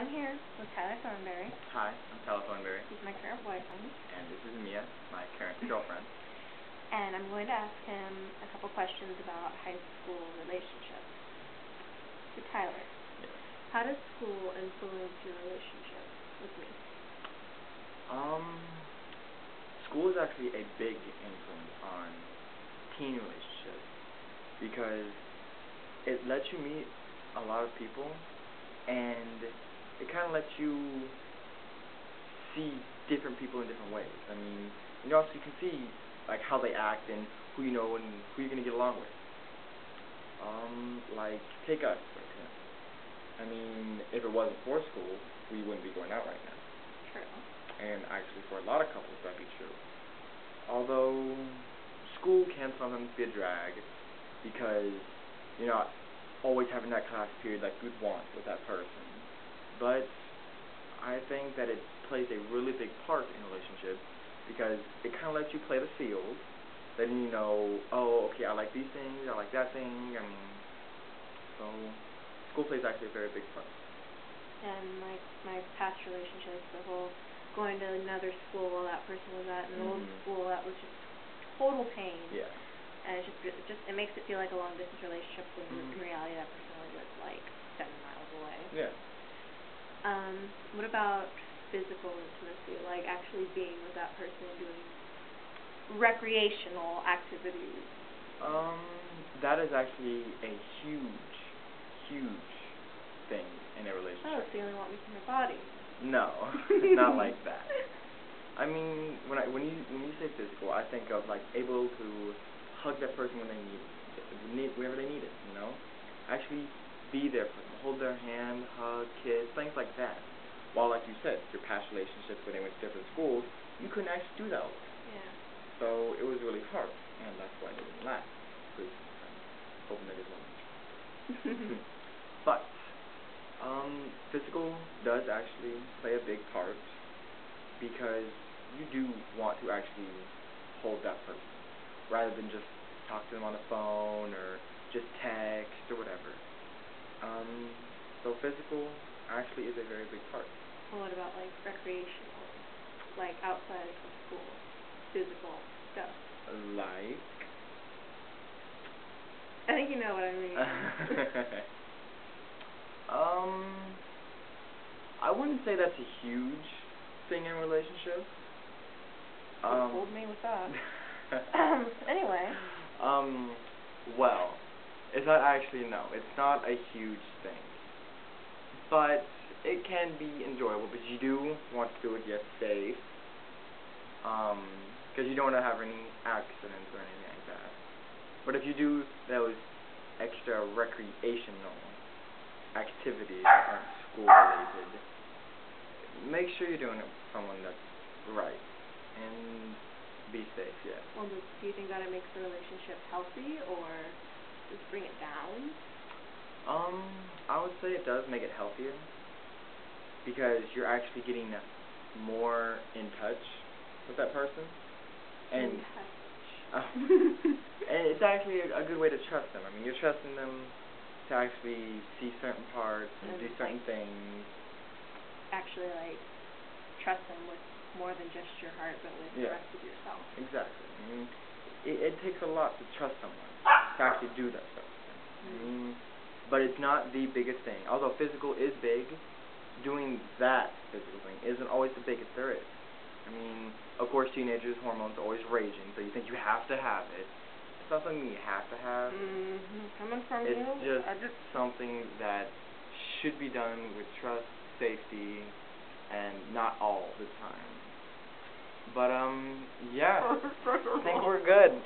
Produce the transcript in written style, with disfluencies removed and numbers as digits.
I'm here with Tyler Thornberry. Hi, I'm Tyler Thornberry. He's my current boyfriend. And this is Mia, my current girlfriend. And I'm going to ask him a couple questions about high school relationships. So Tyler, Yes. how does school influence your relationship with me? School is actually a big influence on teen relationships because it lets you meet a lot of people and it kind of lets you see different people in different ways. I mean, you also can see like how they act and who you know and who you're going to get along with. Like, take us, for example. I mean, if it wasn't for school, we wouldn't be going out right now. True. And actually, for a lot of couples, that'd be true. Although, school can sometimes be a drag because you're not always having that class period like you'd want with that person. But I think that it plays a really big part in a relationship because it kind of lets you play the field. Then you know, oh, okay, I like these things, I like that thing. I mean, so school plays actually a very big part. And my past relationships, the whole going to another school while that person was at an old school, that was just total pain. Yeah. And it makes it feel like a long distance relationship when in reality that person only lives like 7 miles away. Yeah. What about physical intimacy, like actually being with that person doing recreational activities? That is actually a huge, huge thing in a relationship. Oh, so you only want me from your body? No, not like that. I mean, when you say physical, I think of like able to hug that person when they need it, whenever they need it. You know, actually be there for them, hold their hand, hug, kiss, things like that. While, like you said, your past relationships when they went to different schools, you couldn't actually do that. Yeah. So it was really hard, and that's why it didn't last. Because I'm hoping that it won't. But physical does actually play a big part because you do want to actually hold that person rather than just talk to them on the phone or just text or whatever. So physical actually is a very big part. Well, what about like recreational, like outside of school, physical stuff? Like? I think you know what I mean. I wouldn't say that's a huge thing in a relationship. You fooled me with that. Anyway. Well, it's not actually, no, it's not a huge thing. But it can be enjoyable, but you do want to do it, yes, safe. Because you don't want to have any accidents or anything like that. But if you do those extra recreational activities that aren't school related, make sure you're doing it with someone that's right and be safe. Yeah. Well, do you think that it makes the relationship healthy or just bring it down? I would say it does make it healthier because you're actually getting more in touch with that person, and and it's actually a good way to trust them. I mean, you're trusting them to actually see certain parts and do certain things. Actually, like, trust them with more than just your heart, but with the rest of yourself. Exactly. I mean, it takes a lot to trust someone to actually do that stuff. I mean, but it's not the biggest thing. Although physical is big, doing that physical thing isn't always the biggest there is. I mean, of course, teenagers' hormones are always raging, so you think you have to have it. It's not something you have to have. Coming from it's you, just something that should be done with trust, safety, and not all the time. But, yeah, I think we're good.